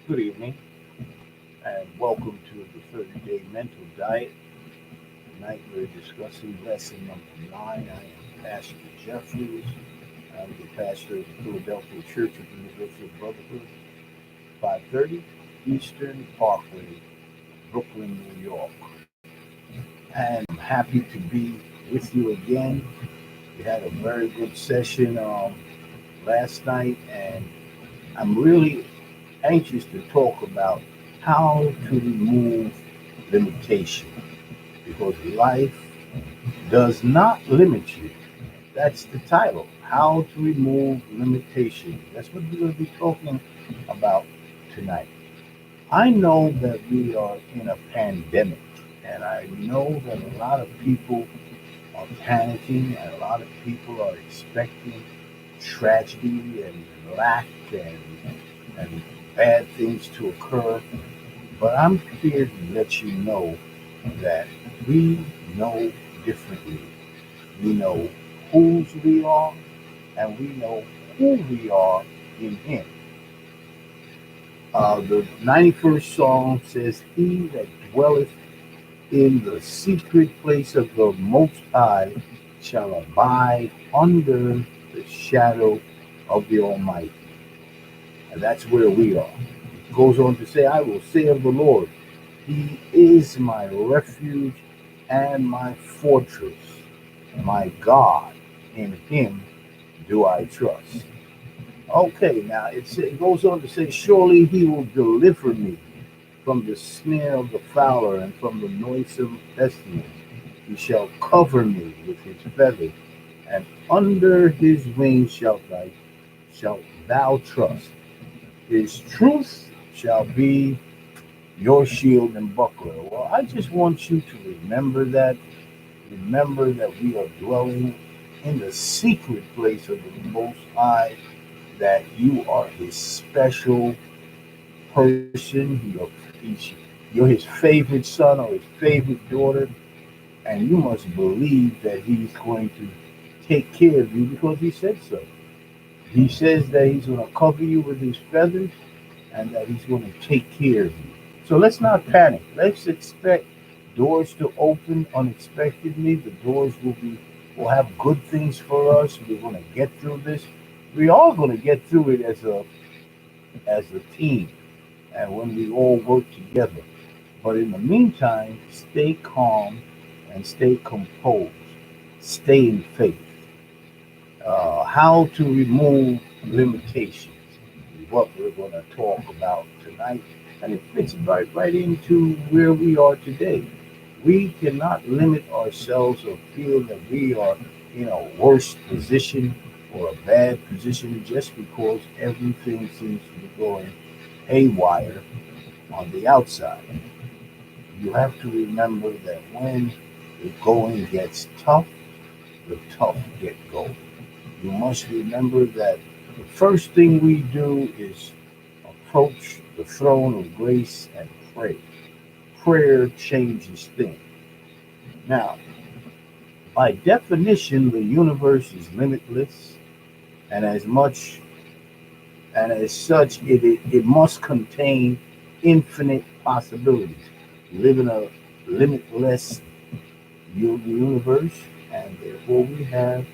Good evening, and welcome to the 30-day mental diet. Tonight we're discussing lesson number 9. I am Pastor Jeffries. I'm the pastor of the Philadelphia Church of the University of Brotherhood, 530 Eastern Parkway, Brooklyn, New York. And I'm happy to be with you again. We had a very good session last night, and I'm really anxious to talk about how to remove limitation because life does not limit you. That's the title. How to remove limitation. That's what we're going to be talking about tonight. I know that we are in a pandemic, and I know that a lot of people are panicking, and a lot of people are expecting tragedy and lack and bad things to occur. But I'm here to let you know that we know differently. We know whose we are, and we know who we are in Him. The 91st Psalm says, He that dwelleth in the secret place of the Most High shall abide under the shadow of the Almighty. And that's where we are. It goes on to say, I will say of the Lord, He is my refuge and my fortress, my God. In Him do I trust. Okay, now it goes on to say, surely He will deliver me from the snare of the fowler and from the noisome pestilence. He shall cover me with His feathers, and under His wings shalt thou trust. His truth shall be your shield and buckler. Well, I just want you to remember that. Remember that we are dwelling in the secret place of the Most High, that you are His special person. You're His favorite son or His favorite daughter, and you must believe that He's going to take care of you because He said so. He says that He's going to cover you with His feathers and that He's going to take care of you. So let's not panic. Let's expect doors to open unexpectedly. The doors will have good things for us. We're going to get through this. We are going to get through it as a team and when we all work together. But in the meantime, stay calm and stay composed. Stay in faith. How to remove limitations is what we're going to talk about tonight. And it fits right into where we are today. We cannot limit ourselves or feel that we are in a worse position or a bad position just because everything seems to be going haywire on the outside. You have to remember that when the going gets tough, the tough get going. You must remember that the first thing we do is approach the throne of grace and pray. Prayer changes things. Now, by definition, the universe is limitless, and as much and as such, it must contain infinite possibilities. We live in a limitless universe, and therefore we have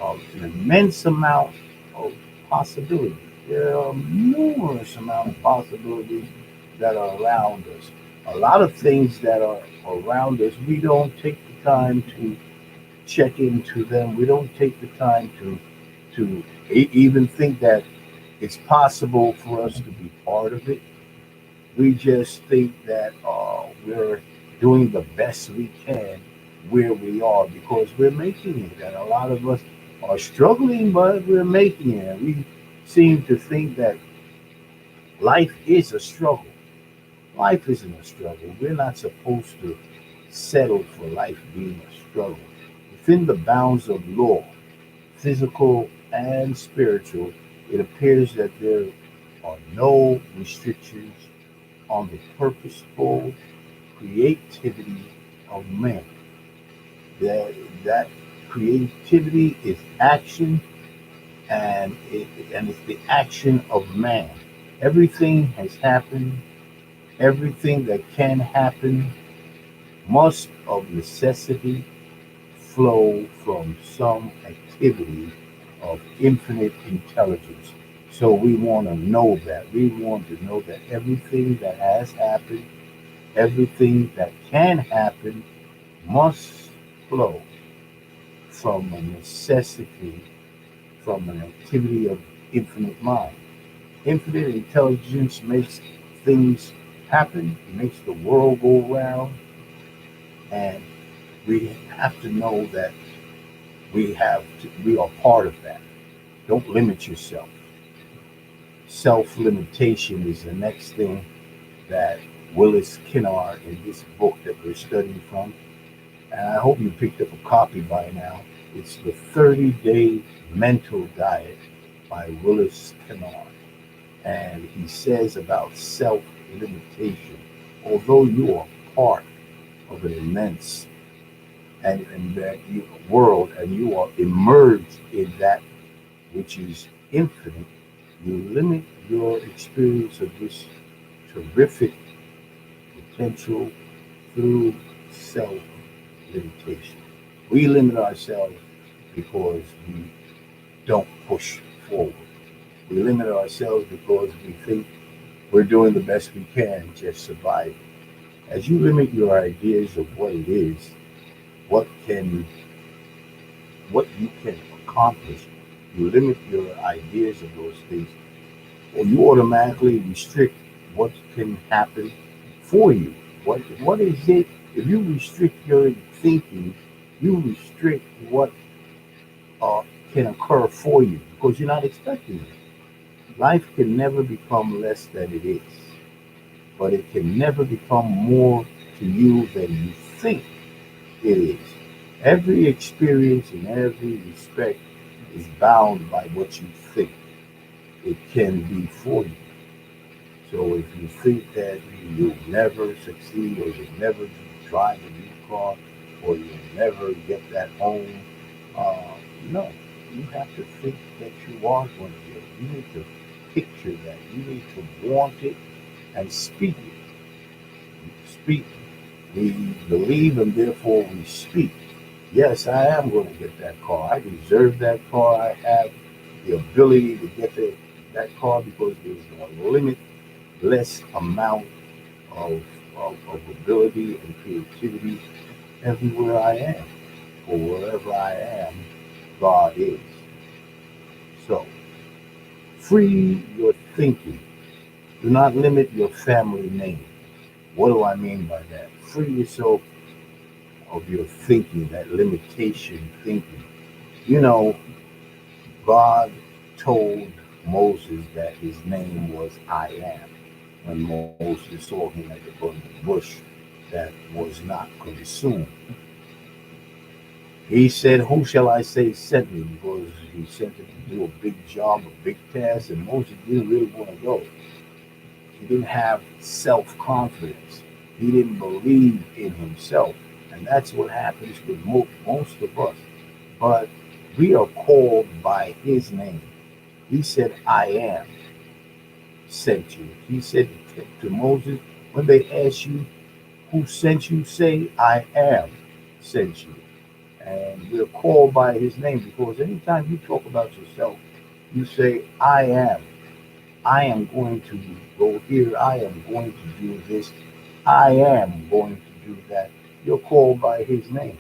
an immense amount of possibilities. There are numerous amount of possibilities that are around us. A lot of things that are around us, we don't take the time to check into them. We don't take the time to even think that it's possible for us to be part of it. We just think that we're doing the best we can where we are because we're making it. And a lot of us are struggling, but we're making it. And we seem to think that life is a struggle. Life isn't a struggle. We're not supposed to settle for life being a struggle. Within the bounds of law, physical and spiritual, it appears that there are no restrictions on the purposeful creativity of man. That that creativity is action, and it's the action of man. Everything has happened. Everything that can happen must of necessity flow from some activity of infinite intelligence. So we want to know that. We want to know that everything that has happened, everything that can happen, must flow from a necessity, from an activity of infinite mind. Infinite intelligence makes things happen, makes the world go round, and we have to know that we are part of that. Don't limit yourself. Self limitation is the next thing that Willis Kennard in this book that we're studying from, and I hope you picked up a copy by now. It's the 30-day mental diet by Willis Kennard. And he says about self limitation, although you are part of an immense and that you, world and you are immersed in that which is infinite, you limit your experience of this terrific potential through self limitation. We limit ourselves because we don't push forward. We limit ourselves because we think we're doing the best we can, just surviving. As you limit your ideas of what it is, what can what you can accomplish, you limit your ideas of those things, or you automatically restrict what can happen for you. What is it? If you restrict your thinking, you restrict what uh, can occur for you because you're not expecting it. Life can never become less than it is, but it can never become more to you than you think it is. Every experience in every respect is bound by what you think it can be for you. So if you think that you'll never succeed, or you'll never drive a new car, or you'll never get that home, uh, no, you have to think that you are going to get it. You need to picture that. You need to want it and speak it. Speak. We believe and therefore we speak. Yes, I am going to get that car. I deserve that car. I have the ability to get that car because there's a limitless amount of ability and creativity everywhere I am. For wherever I am, God is. So, free your thinking. Do not limit your family name. What do I mean by that? Free yourself of your thinking, that limitation thinking. You know, God told Moses that his name was I am when Moses saw him at the burning bush that was not consumed. He said, who shall I say sent me? Because he sent him to do a big job, a big task, and Moses didn't really want to go. He didn't have self confidence. He didn't believe in himself. And that's what happens with most of us. But we are called by his name. He said, I am sent you. He said to Moses, when they ask you who sent you, say, I am sent you. And we're called by his name because anytime you talk about yourself, you say, I am. I am going to go here. I am going to do this. I am going to do that. You're called by his name.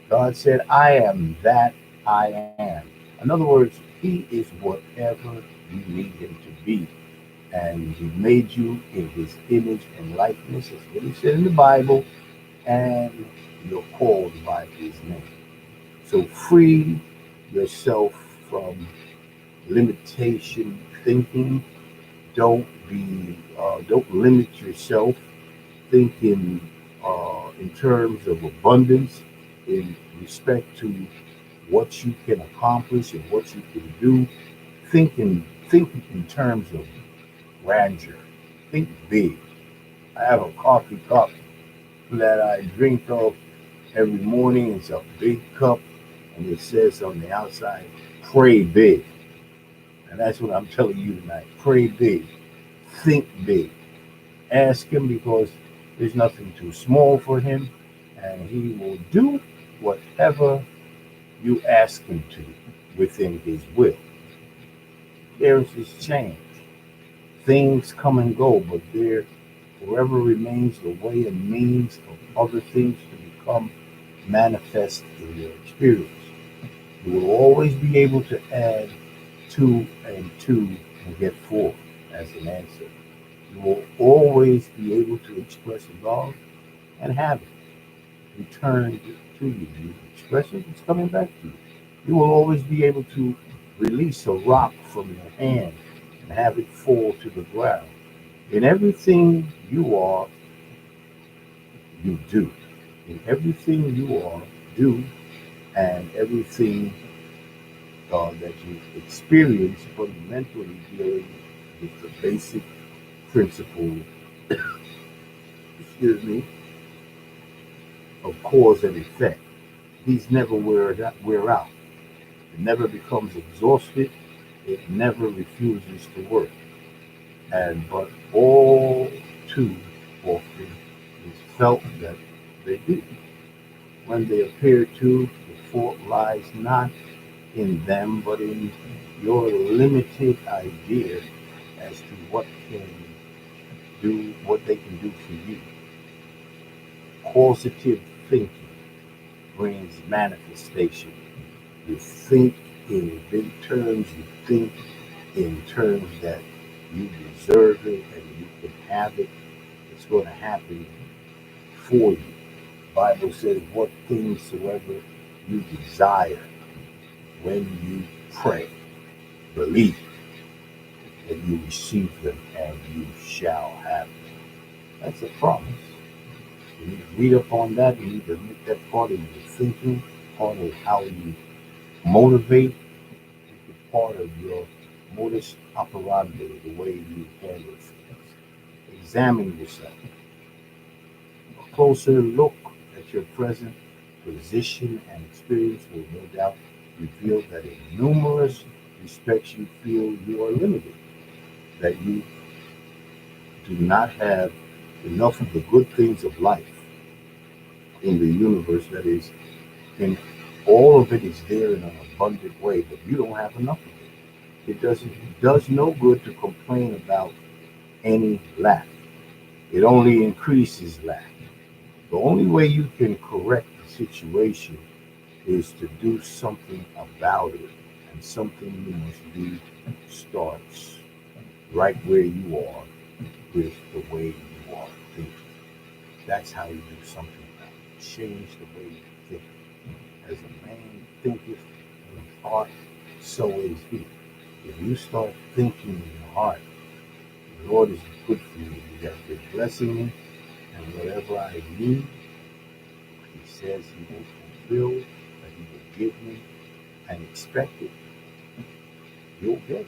God said, I am that I am. In other words, he is whatever you need him to be. And he made you in his image and likeness. That's what he said in the Bible. And you're called by his name. So free yourself from limitation thinking. Don't limit yourself. Think in terms of abundance, in respect to what you can accomplish and what you can do. Think in terms of grandeur. Think big. I have a coffee cup that I drink of every morning. It's a big cup, and it says on the outside, "Pray big." And that's what I'm telling you tonight. Pray big. think big. Ask him because there's nothing too small for him, and he will do whatever you ask him to within his will. There is this change. Things come and go, but there forever remains the way and means of other things to become manifest in your experience. You will always be able to add two and two and get four as an answer. You will always be able to express love and have it returned to you. You express it, it's coming back to you. You will always be able to release a rock from your hand and have it fall to the ground. In everything you are, you do. In everything you are, do, and everything that you experience fundamentally dealing with the basic principle, excuse me, of cause and effect. These never wear out. It never becomes exhausted. It never refuses to work. And but all too often is felt that they do. When they appear to, the fault lies not in them, but in your limited idea as to what they can do for you. Positive thinking brings manifestation. You think in big terms, you think in terms that you deserve it and you can have it. It's going to happen for you. The Bible says, what things soever you desire when you pray, believe that you receive them and you shall have them. That's a promise. You need to read up on that. You need to make that part of your thinking, part of how you motivate, make it part of your modus operandi, the way you handle things. Examine yourself. A closer look at your present position and experience will no doubt reveal that in numerous respects you feel you are limited, that you do not have enough of the good things of life in the universe, that is, in all of it is there in an abundant way, but you don't have enough of it. It does no good to complain about any lack. It only increases lack. The only way you can correct the situation is to do something about it. And something you must do starts right where you are with the way you are thinking. That's how you do something about it. Change the way you think. As a man thinketh in his heart, so is he. If you start thinking in your heart, the Lord is good for me. He has been blessing me, and whatever I need, he says he will fulfill, that he will give me, and expect it, you'll get it.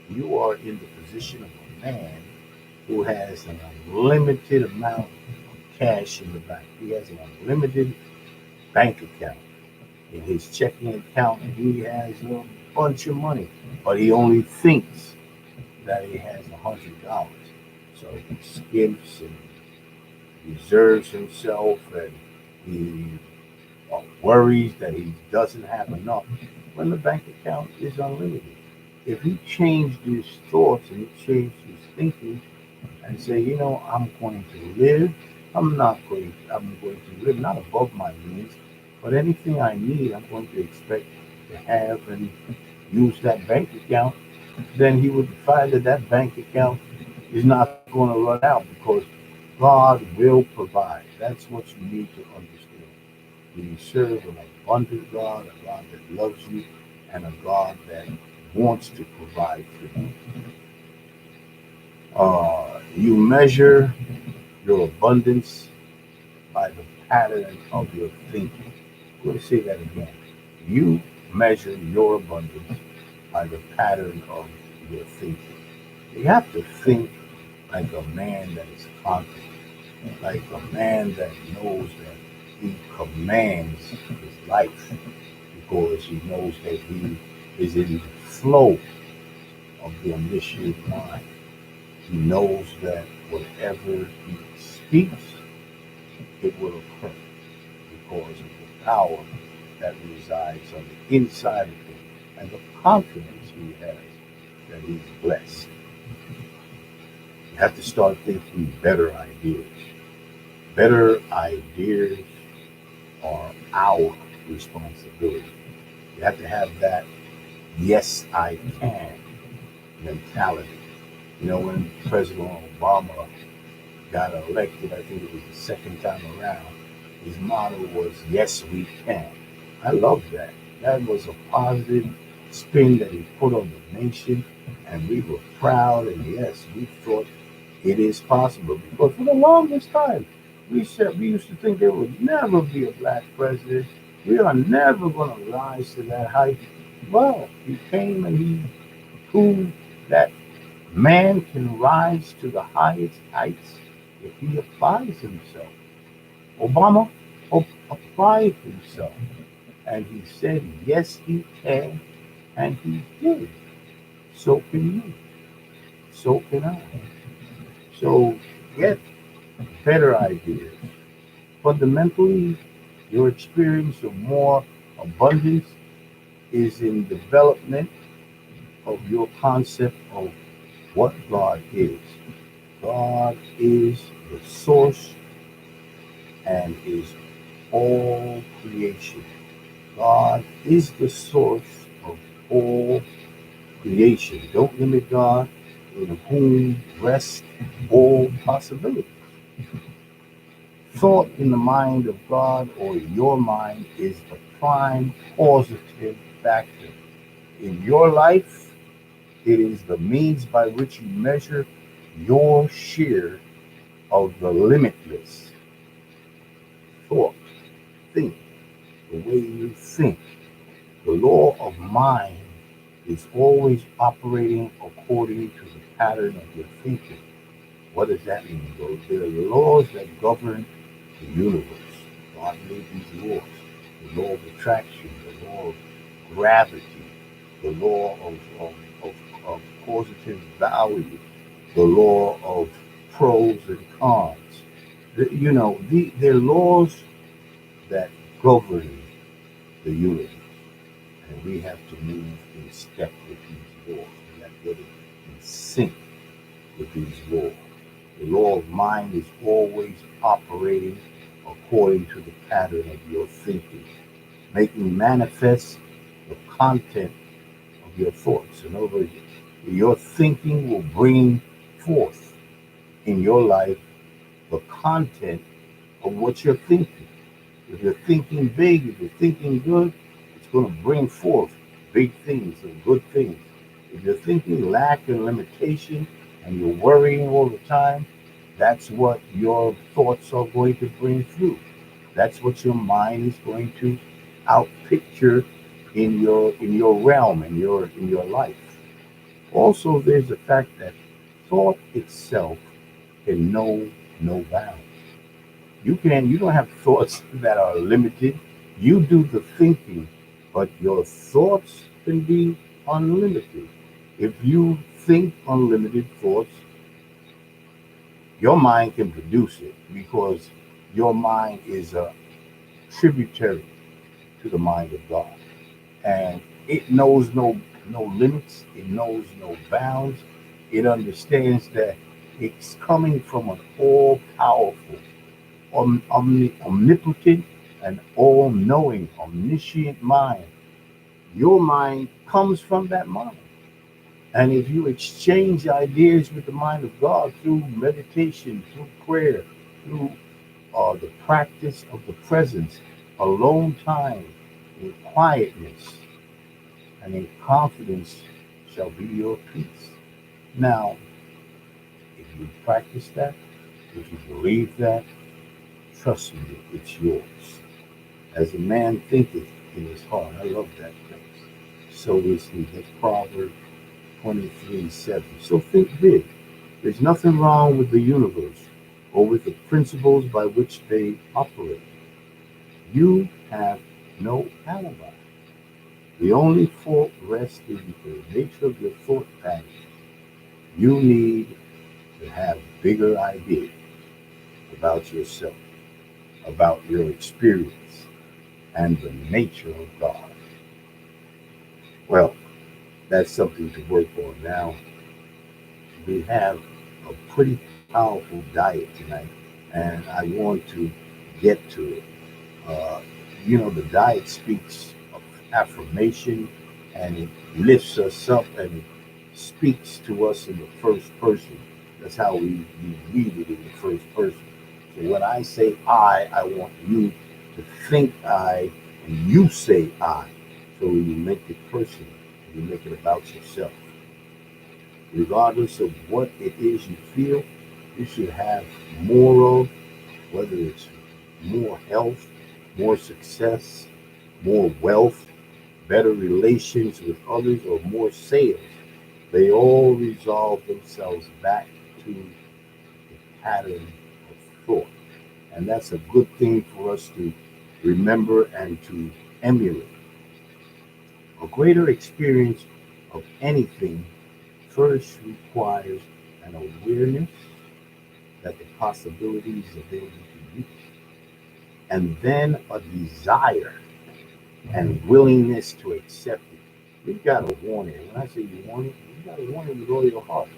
You are in the position of a man who has an unlimited amount of cash in the bank. He has an unlimited bank account. In his checking account, he has a bunch of money, but he only thinks that he has $100. So he skims and reserves himself, and he worries that he doesn't have enough when the bank account is unlimited. If he changed his thoughts and he changed his thinking and say, I'm going to live, I'm going to live not above my means, but anything I need, I'm going to expect to have and use that bank account, then he would find that that bank account is not going to run out because God will provide. That's what you need to understand. You serve an abundant God, a God that loves you, and a God that wants to provide for you. You measure your abundance by the pattern of your thinking. I'm going to say that again. You measure your abundance by the pattern of your thinking. You have to think like a man that is confident, like a man that knows that he commands his life because he knows that he is in the flow of the omniscient mind. He knows that whatever he speaks, it will occur because of the power that resides on the inside of him and the confidence he has that he's blessed. You have to start thinking better ideas. Better ideas are our responsibility. You have to have that yes, I can mentality. When President Obama got elected, I think it was the second time around, his motto was, yes, we can. I love that. That was a positive spin that he put on the nation, and we were proud, and yes, we thought it is possible. Because for the longest time, we used to think there would never be a black president. We are never going to rise to that height. Well, he came and he proved that man can rise to the highest heights if he applies himself. Obama applied himself, and he said, yes, he can, and he did. So can you. So can I. So get better ideas. Fundamentally, your experience of more abundance is in development of your concept of what God is. God is the source and is all creation. God is the source of all creation. Don't limit God, in whom rests all possibility. Thought in the mind of God or your mind is the prime causative factor. In your life, it is the means by which you measure your share of the limitless thought. Think the way you think. The law of mind is always operating according to the pattern of your thinking. What does that mean? There are laws that govern the universe. God made these laws. The law of attraction, the law of gravity, the law of causative value, the law of pros and cons. They're laws that govern the universe. And we have to move in step with these laws. We have to get in sync with these laws. The law of mind is always operating according to the pattern of your thinking, making manifest the content of your thoughts. In other words, your thinking will bring forth in your life the content of what you're thinking. If you're thinking big, if you're thinking good, it's going to bring forth big things and good things. If you're thinking lack and limitation and you're worrying all the time, that's what your thoughts are going to bring through. That's what your mind is going to outpicture in your realm, in your life. Also, there's the fact that thought itself can know no bounds. You don't have thoughts that are limited. You do the thinking, but your thoughts can be unlimited. If you think unlimited thoughts, your mind can produce it because your mind is a tributary to the mind of God. And it knows no limits, it knows no bounds. It understands that it's coming from an all powerful, omnipotent, and all knowing, omniscient mind. Your mind comes from that mind. And if you exchange ideas with the mind of God through meditation, through prayer, through the practice of the presence, alone time, in quietness, and in confidence shall be your peace. Now, if you practice that, if you believe that, trust me, it's yours. As a man thinketh in his heart, I love that place. So is he. That's Proverbs 23:7. So think big. There's nothing wrong with the universe or with the principles by which they operate. You have no alibi. The only fault rests in the nature of your thought pattern. You need bigger idea about yourself, about your experience, and the nature of God. Well, that's something to work on. Now, we have a pretty powerful diet tonight, and I want to get to it. Uh, the diet speaks of affirmation, and it lifts us up, and it speaks to us in the first person. That's how we read it in the first person. So when I say I want you to think I, and you say I. So you make it personal, you make it about yourself. Regardless of what it is you feel, you should have more of, whether it's more health, more success, more wealth, better relations with others, or more sales. They all resolve themselves back to a pattern of thought. And that's a good thing for us to remember and to emulate. A greater experience of anything first requires an awareness that the possibilities available to you, and then a desire and willingness to accept it. You've got to want it. When I say you want it, you got to want it with all your heart.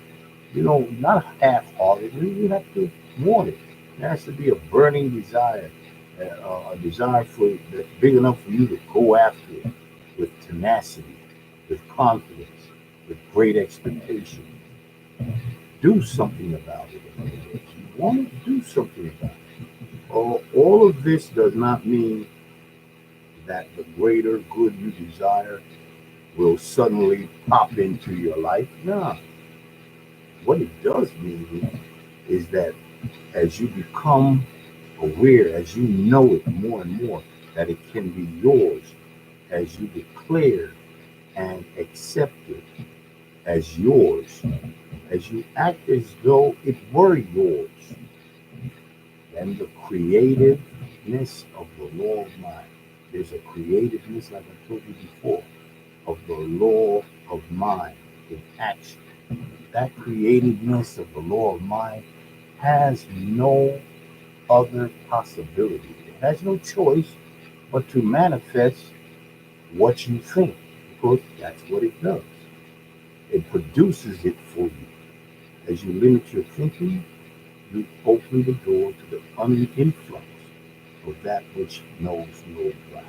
Not half-heartedly. You have to want it. There has to be a burning desire, a desire for that's big enough for you to go after it with tenacity, with confidence, with great expectation. Do something about it. If you want to do something about it. All of this does not mean that the greater good you desire will suddenly pop into your life. No. What it does mean is that as you become aware, as you know it more and more, that it can be yours, as you declare and accept it as yours, as you act as though it were yours, then the creativeness of the law of mind. There's a creativeness, like I told you before, of the law of mind in action. That creativeness of the law of mind has no other possibility. It has no choice but to manifest what you think, because that's what it does. It produces it for you. As you limit your thinking, you open the door to the influx of that which knows no bounds.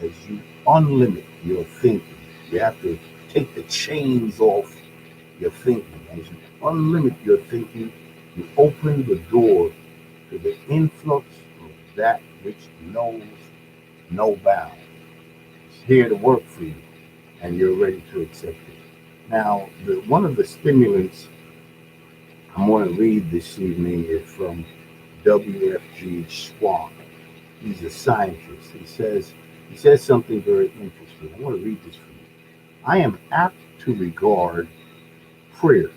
As you unlimit your thinking, you have to take the chains off your thinking. As you unlimit your thinking, you open the door to the influx of that which knows no bounds. It's here to work for you, and you're ready to accept it. Now, one of the stimulants I'm going to read this evening is from W.F.G. Schwab. He's a scientist. He says something very interesting. I want to read this for you. I am apt to regard prayer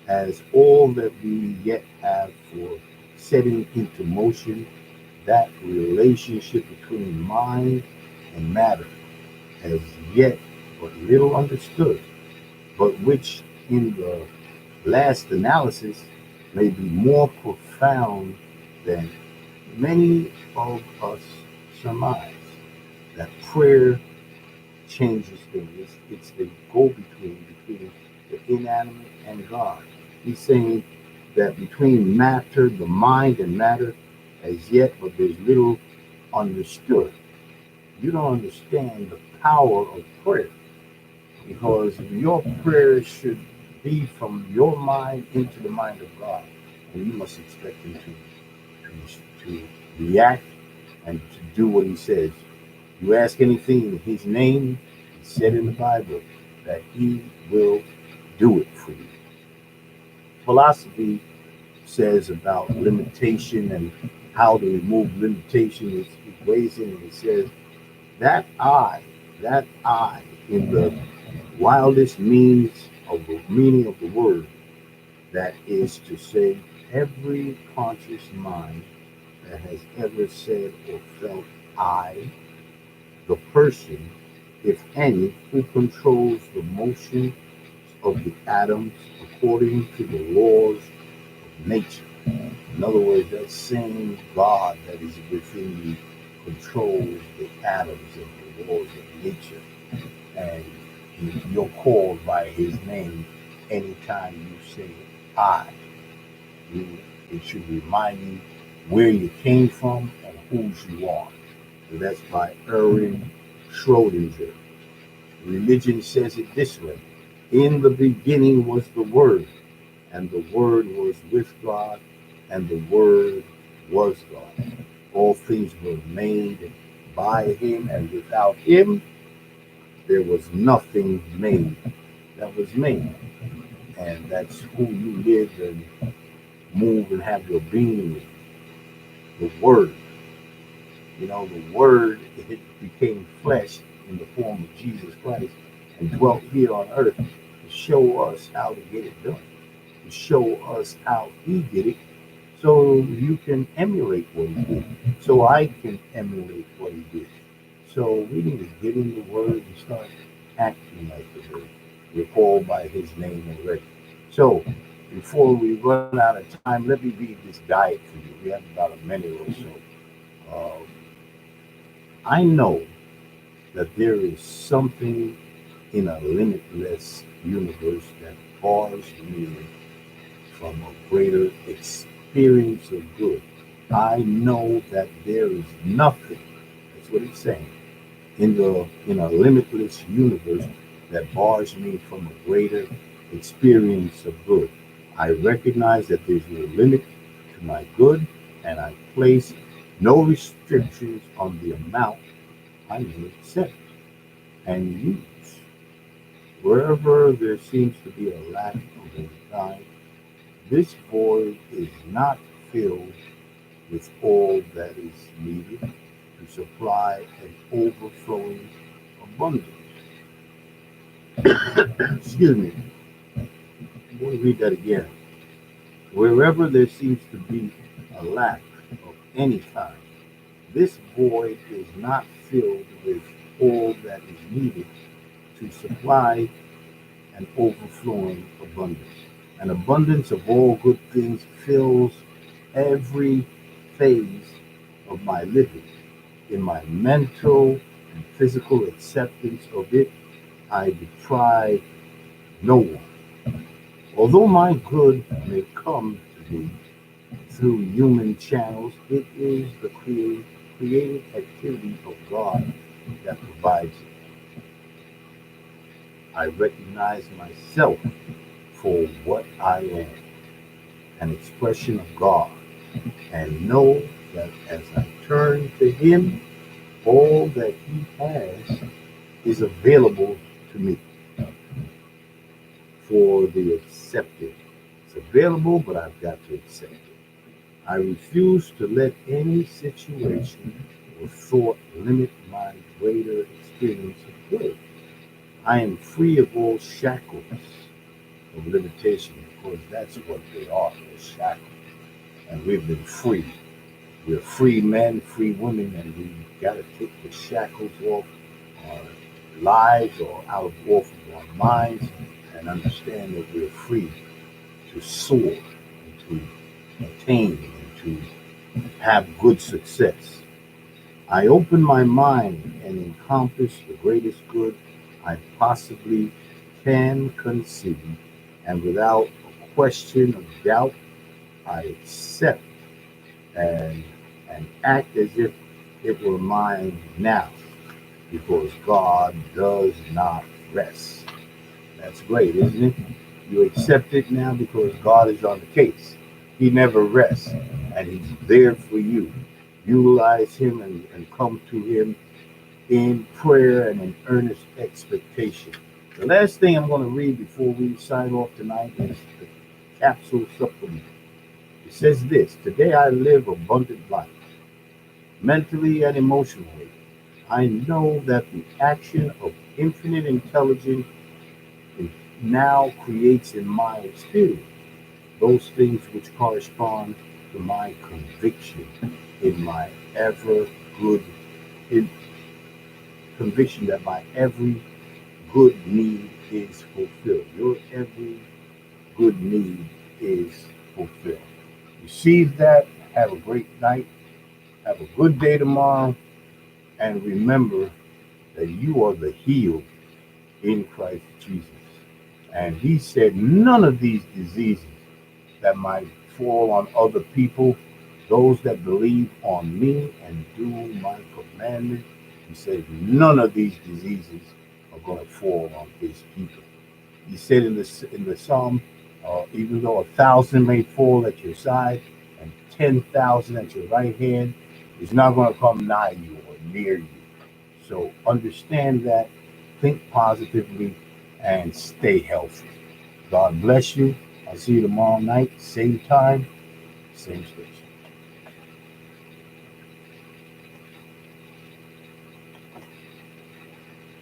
as all that we yet have for setting into motion that relationship between mind and matter, as yet but little understood, but which in the last analysis may be more profound than many of us surmise. That prayer changes things. It's the go between the inanimate and God. He's saying that between matter, the mind and matter, as yet, but there's little understood. You don't understand the power of prayer, because your prayer should be from your mind into the mind of God, and you must expect Him to react and to do what He says. You ask anything in His name, He said in the Bible that He will do it for you. Philosophy says about limitation and how to remove limitation. It weighs in and it says that I, in the wildest meaning of the word, that is to say, every conscious mind that has ever said or felt I, the person, if any, who controls the motion of the atoms according to the laws of nature. In other words, that same God that is within you controls the atoms and the laws of nature. And you're called by his name anytime you say I. You, it should remind you where you came from and whose you are. So that's by Erwin Schrodinger. Religion says it this way: in the beginning was the Word, and the Word was with God, and the Word was God. All things were made by him, and without him there was nothing made that was made. And that's who you live and move and have your being with. The Word. You know, the Word, it became flesh in the form of Jesus Christ and dwelt here on earth to show us how to get it done, to show us how he did it, so you can emulate what he did, so I can emulate what he did. So we need to get in the Word and start acting like the Word. We're called by his name already. So before we run out of time, let me read this diet for you. We have about a minute or so. Um, I know that there is something in a limitless universe that bars me from a greater experience of good. I know that there is nothing, that's what it's saying, in a limitless universe that bars me from a greater experience of good. I recognize that there's no limit to my good, and I place no restrictions on the amount I may accept and use. Wherever there seems to be a lack of any kind, this void is not filled with all that is needed to supply an overflowing abundance. Excuse me. I want to read that again. Wherever there seems to be a lack of any kind, this void is not filled with all that is needed to supply an overflowing abundance. An abundance of all good things fills every phase of my living. In my mental and physical acceptance of it, I deprive no one. Although my good may come to me through human channels, it is the creative activity of God that provides it. I recognize myself for what I am, an expression of God, and know that as I turn to Him, all that He has is available to me for the accepted. It's available, but I've got to accept it. I refuse to let any situation or thought limit my greater experience of good. I am free of all shackles of limitation because that's what they are, they're shackles. And we've been free. We're free men, free women, and we got to take the shackles off our lives or out of off of our minds and understand that we're free to soar and to attain and to have good success. I open my mind and encompass the greatest good I possibly can conceive, and without a question of doubt, I accept and, and act as if it were mine now, because God does not rest. That's great, isn't it? You accept it now because God is on the case. He never rests, and He's there for you. Utilize Him and come to Him in prayer and in earnest expectation. The last thing I'm going to read before we sign off tonight is the capsule supplement. It says this: today I live abundant life, mentally and emotionally. I know that the action of infinite intelligence now creates in my experience those things which correspond to my conviction in my ever good in conviction that my every good need is fulfilled. Your every good need is fulfilled. Receive that. Have a great night. Have a good day tomorrow. And remember that you are the healed in Christ Jesus. And he said, none of these diseases that might fall on other people, those that believe on me and do my commandments, he said, none of these diseases are going to fall on his people. He said in the Psalm, even though 1,000 may fall at your side and 10,000 at your right hand, it's not going to come nigh you or near you. So understand that, think positively, and stay healthy. God bless you. I'll see you tomorrow night, same time, same station.